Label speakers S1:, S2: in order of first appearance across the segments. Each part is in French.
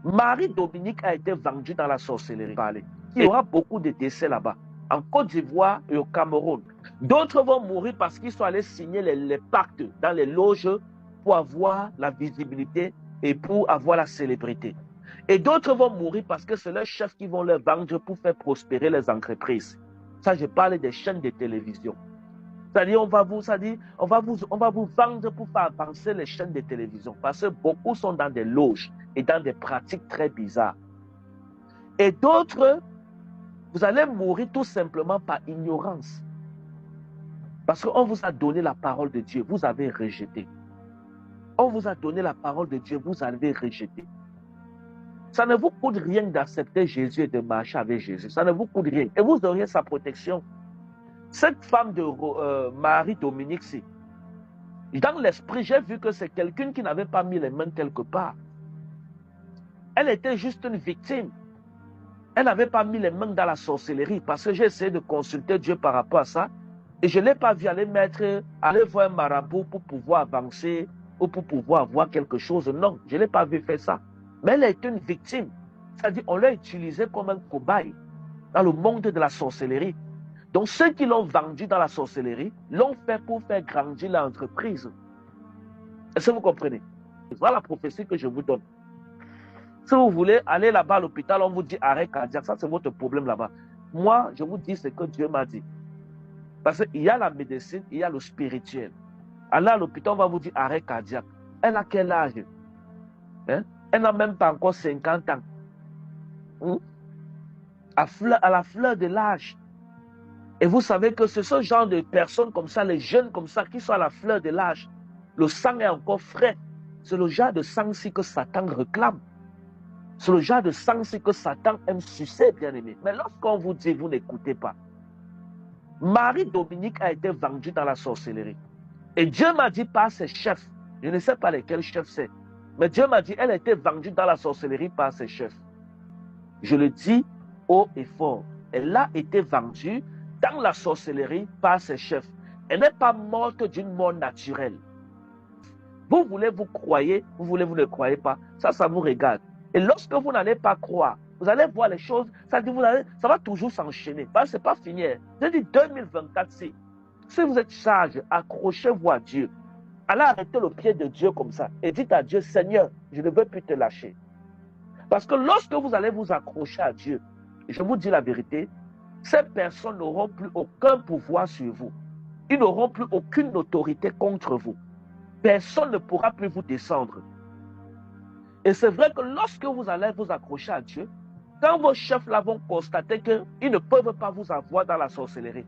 S1: Marie-Dominique a été vendue dans la sorcellerie. Il y aura beaucoup de décès là-bas. En Côte d'Ivoire et au Cameroun. D'autres vont mourir parce qu'ils sont allés signer les pactes dans les loges pour avoir la visibilité et pour avoir la célébrité. Et d'autres vont mourir parce que c'est leurs chefs qui vont leur vendre pour faire prospérer les entreprises. Ça, je parle des chaînes de télévision. C'est-à-dire, on va vous vendre pour faire avancer les chaînes de télévision. Parce que beaucoup sont dans des loges et dans des pratiques très bizarres. Et d'autres, vous allez mourir tout simplement par ignorance. Parce qu'on vous a donné la parole de Dieu, vous avez rejeté. On vous a donné la parole de Dieu, vous avez rejeté. Ça ne vous coûte rien d'accepter Jésus et de marcher avec Jésus. Ça ne vous coûte rien. Et vous auriez sa protection. Cette femme de Marie-Dominique, dans l'esprit, j'ai vu que c'est quelqu'un qui n'avait pas mis les mains quelque part. Elle était juste une victime. Elle n'avait pas mis les mains dans la sorcellerie parce que j'ai essayé de consulter Dieu par rapport à ça. Et je ne l'ai pas vu aller voir un marabout pour pouvoir avancer ou pour pouvoir avoir quelque chose. Non, je ne l'ai pas vu faire ça. Mais elle est une victime. C'est-à-dire qu'on l'a utilisée comme un cobaye dans le monde de la sorcellerie. Donc ceux qui l'ont vendue dans la sorcellerie l'ont fait pour faire grandir l'entreprise. Est-ce que vous comprenez? Voilà la prophétie que je vous donne. Si vous voulez aller là-bas à l'hôpital, on vous dit arrêt cardiaque. Ça, c'est votre problème là-bas. Moi, je vous dis ce que Dieu m'a dit. Parce qu'il y a la médecine, il y a le spirituel. Aller à l'hôpital, on va vous dire arrêt cardiaque. Elle a quel âge? Hein? Elle n'a même pas encore 50 ans. À la fleur de l'âge. Et vous savez que c'est ce genre de personnes comme ça, les jeunes comme ça, qui sont à la fleur de l'âge. Le sang est encore frais. C'est le genre de sang-ci que Satan réclame. C'est le genre de sang-ci que Satan aime sucer, bien aimé. Mais lorsqu'on vous dit, vous n'écoutez pas. Marie-Dominique a été vendue dans la sorcellerie. Et Dieu m'a dit par ses chefs, je ne sais pas lesquels chefs c'est, mais Dieu m'a dit, elle a été vendue dans la sorcellerie par ses chefs. Je le dis haut et fort. Elle a été vendue dans la sorcellerie par ses chefs. Elle n'est pas morte d'une mort naturelle. Vous voulez, vous croyez, vous voulez, vous ne croyez pas. Ça vous regarde. Et lorsque vous n'allez pas croire, vous allez voir les choses, ça va toujours s'enchaîner. Ce n'est pas fini. Je dis 2024, si vous êtes sage, accrochez-vous à Dieu. Allez arrêter le pied de Dieu comme ça et dites à Dieu, Seigneur, je ne veux plus te lâcher. Parce que lorsque vous allez vous accrocher à Dieu, je vous dis la vérité, ces personnes n'auront plus aucun pouvoir sur vous. Ils n'auront plus aucune autorité contre vous. Personne ne pourra plus vous descendre. Et c'est vrai que lorsque vous allez vous accrocher à Dieu, quand vos chefs là vont constater qu'ils ne peuvent pas vous avoir dans la sorcellerie,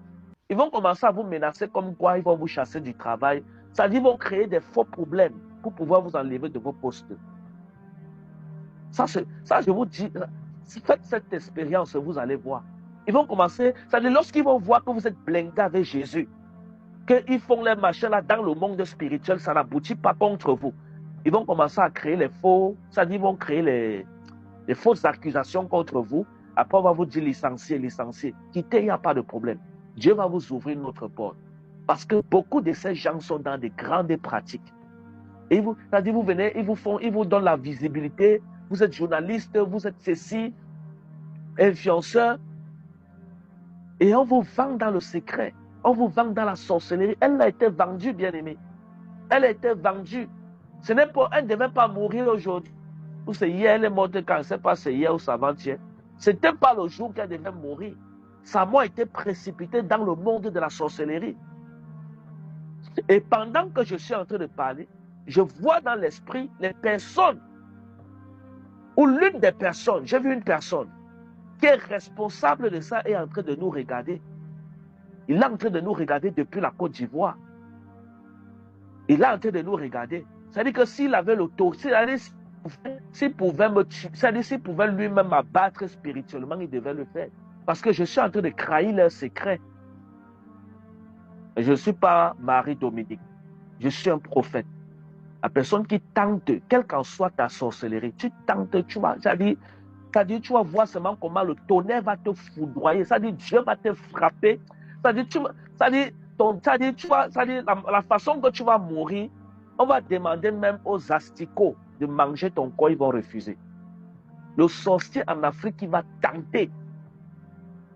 S1: ils vont commencer à vous menacer comme quoi ils vont vous chasser du travail. C'est-à-dire qu'ils vont créer des faux problèmes pour pouvoir vous enlever de vos postes. Ça, je vous dis, faites cette expérience, vous allez voir. Ils vont commencer, c'est-à-dire lorsqu'ils vont voir que vous êtes blindé avec Jésus, qu'ils font les machins là dans le monde spirituel, ça n'aboutit pas contre vous. Ils vont commencer à créer les faux, c'est-à-dire ils vont créer les fausses accusations contre vous. Après, on va vous dire licencier. Quittez, il n'y a pas de problème. Dieu va vous ouvrir une autre porte. Parce que beaucoup de ces gens sont dans des grandes pratiques. Et c'est-à-dire vous venez, ils vous donnent la visibilité. Vous êtes journaliste, vous êtes ceci, influenceur. Et on vous vend dans le secret. On vous vend dans la sorcellerie. Elle a été vendue, bien aimée. Elle a été vendue. Elle ne devait pas mourir aujourd'hui. Ou c'est hier, elle est morte quand, je ne sais pas c'est hier ou c'est avant-hier. Ce n'était pas le jour qu'elle devait mourir. Sa mort a été précipitée dans le monde de la sorcellerie. Et pendant que je suis en train de parler, je vois dans l'esprit les personnes, ou l'une des personnes, j'ai vu une personne qui est responsable de ça et est en train de nous regarder. Il est en train de nous regarder depuis la Côte d'Ivoire. Il est en train de nous regarder. C'est-à-dire que s'il avait l'autorité, s'il pouvait me tuer, c'est-à-dire s'il pouvait lui-même abattre spirituellement, il devait le faire. Parce que je suis en train de trahir leurs secrets. Je ne suis pas Marie-Dominique. Je suis un prophète. La personne qui tente, quelle qu'en soit ta sorcellerie, tu tentes, tu vas, c'est-à-dire tu vas voir seulement comment le tonnerre va te foudroyer, c'est-à-dire Dieu va te frapper, c'est-à-dire la façon que tu vas mourir, on va demander même aux asticots de manger ton corps, ils vont refuser. le sorcier en Afrique qui va tenter.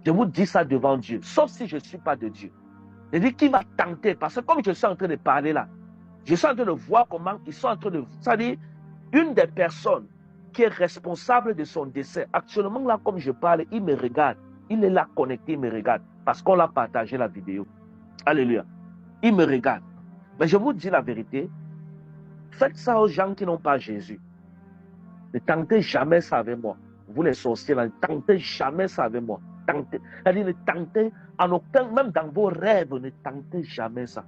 S1: Je vous dis ça devant Dieu, sauf si je ne suis pas de Dieu. Je dis qui va tenter, parce que comme je suis en train de parler là, je suis en train de voir comment ils sont en train de... C'est-à-dire, une des personnes qui est responsable de son décès, actuellement là, comme je parle, il me regarde. Il est là connecté, il me regarde, parce qu'on l'a partagé la vidéo. Alléluia. Il me regarde. Mais je vous dis la vérité, faites ça aux gens qui n'ont pas Jésus. Ne tentez jamais ça avec moi. Vous les sorciers, là, ne tentez jamais ça avec moi. Tentez, c'est-à-dire ne tentez en aucun, même dans vos rêves, ne tentez jamais ça.